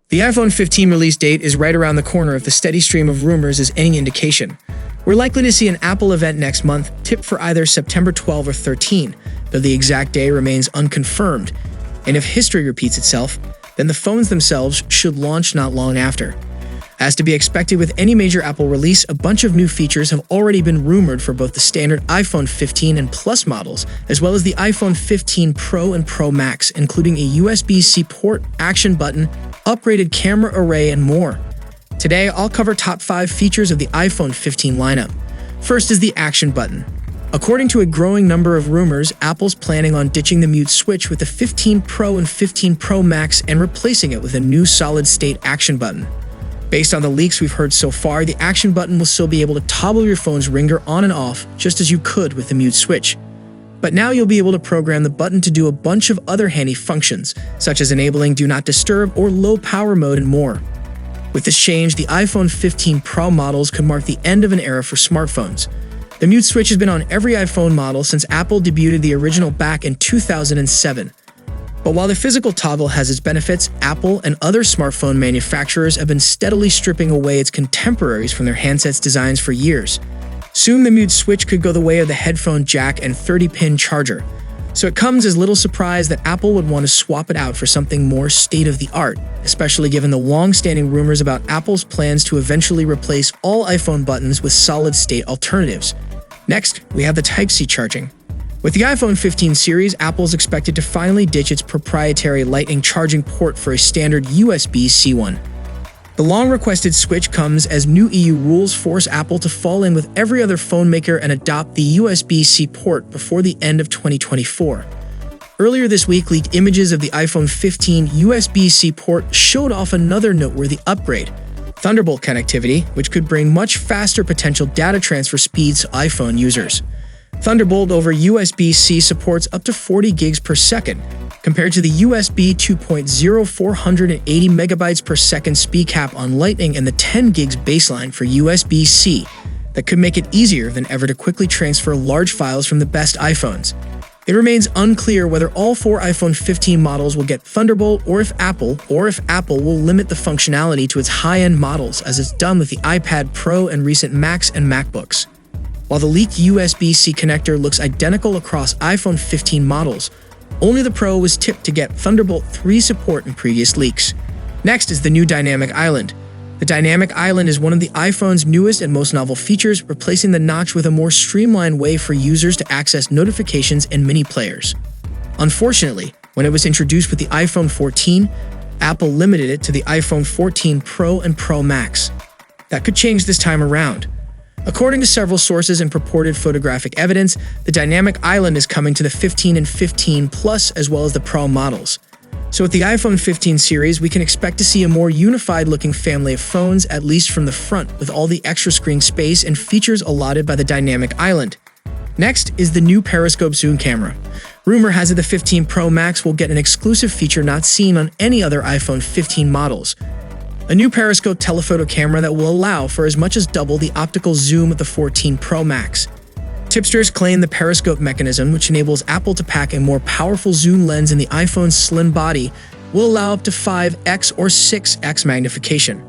The iPhone 15 release date is right around the corner if the steady stream of rumors is any indication. We're likely to see an Apple event next month, tipped for either September 12 or 13, though the exact day remains unconfirmed. And if history repeats itself, then the phones themselves should launch not long after. As to be expected with any major Apple release, a bunch of new features have already been rumored for both the standard iPhone 15 and Plus models, as well as the iPhone 15 Pro and Pro Max, including a USB-C port, action button, upgraded camera array, and more. Today, I'll cover top 5 features of the iPhone 15 lineup. First is the action button. According to a growing number of rumors, Apple's planning on ditching the mute switch with the 15 Pro and 15 Pro Max and replacing it with a new solid-state action button. Based on the leaks we've heard so far, the action button will still be able to toggle your phone's ringer on and off, just as you could with the mute switch. But now you'll be able to program the button to do a bunch of other handy functions, such as enabling Do Not Disturb or low power mode and more. With this change, the iPhone 15 Pro models could mark the end of an era for smartphones. The mute switch has been on every iPhone model since Apple debuted the original back in 2007. But while the physical toggle has its benefits, Apple and other smartphone manufacturers have been steadily stripping away its contemporaries from their handsets' designs for years. Soon the mute switch could go the way of the headphone jack and 30-pin charger. So it comes as little surprise that Apple would want to swap it out for something more state-of-the-art, especially given the long-standing rumors about Apple's plans to eventually replace all iPhone buttons with solid-state alternatives. Next, we have the Type-C charging. With the iPhone 15 series, Apple is expected to finally ditch its proprietary Lightning charging port for a standard USB-C one. The long-requested switch comes as new EU rules force Apple to fall in with every other phone maker and adopt the USB-C port before the end of 2024. Earlier this week, leaked images of the iPhone 15 USB-C port showed off another noteworthy upgrade: Thunderbolt connectivity, which could bring much faster potential data transfer speeds to iPhone users. Thunderbolt over USB-C supports up to 40 gigs per second, compared to the USB 2.0 480 megabytes per second speed cap on Lightning and the 10 gigs baseline for USB-C that could make it easier than ever to quickly transfer large files from the best iPhones. It remains unclear whether all 4 iPhone 15 models will get Thunderbolt or if Apple will limit the functionality to its high-end models as it's done with the iPad Pro and recent Macs and MacBooks. While the leaked USB-C connector looks identical across iPhone 15 models, only the Pro was tipped to get Thunderbolt 3 support in previous leaks. Next is the new Dynamic Island. The Dynamic Island is one of the iPhone's newest and most novel features, replacing the notch with a more streamlined way for users to access notifications and mini players. Unfortunately, when it was introduced with the iPhone 14, Apple limited it to the iPhone 14 Pro and Pro Max. That could change this time around. According to several sources and purported photographic evidence, the Dynamic Island is coming to the 15 and 15 Plus as well as the Pro models. So with the iPhone 15 series, we can expect to see a more unified-looking family of phones, at least from the front, with all the extra screen space and features allotted by the Dynamic Island. Next is the new Periscope Zoom camera. Rumor has it the 15 Pro Max will get an exclusive feature not seen on any other iPhone 15 models: a new Periscope telephoto camera that will allow for as much as double the optical zoom of the 14 Pro Max. Tipsters claim the Periscope mechanism, which enables Apple to pack a more powerful zoom lens in the iPhone's slim body, will allow up to 5x or 6x magnification.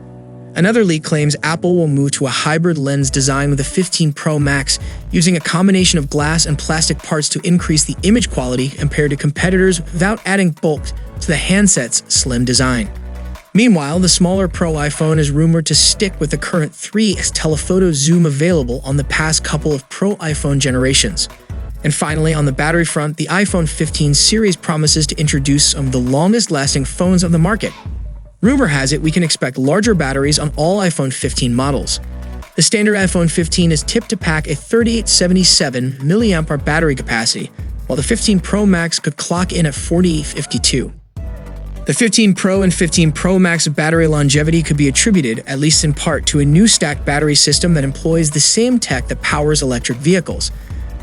Another leak claims Apple will move to a hybrid lens design with the 15 Pro Max, using a combination of glass and plastic parts to increase the image quality compared to competitors without adding bulk to the handset's slim design. Meanwhile, the smaller Pro iPhone is rumored to stick with the current 3x telephoto zoom available on the past couple of Pro iPhone generations. And finally, on the battery front, the iPhone 15 series promises to introduce some of the longest-lasting phones on the market. Rumor has it we can expect larger batteries on all iPhone 15 models. The standard iPhone 15 is tipped to pack a 3877 mAh battery capacity, while the 15 Pro Max could clock in at 4052. The 15 Pro and 15 Pro Max battery longevity could be attributed, at least in part, to a new stacked battery system that employs the same tech that powers electric vehicles.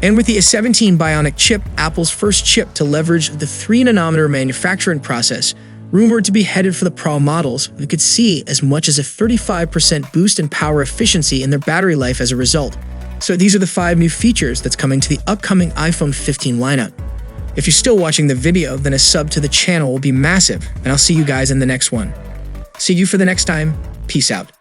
And with the A17 Bionic chip, Apple's first chip to leverage the 3nm manufacturing process, rumored to be headed for the Pro models, we could see as much as a 35% boost in power efficiency in their battery life as a result. So these are the 5 new features that's coming to the upcoming iPhone 15 lineup. If you're still watching the video, then a sub to the channel will be massive, and I'll see you guys in the next one. See you for the next time. Peace out.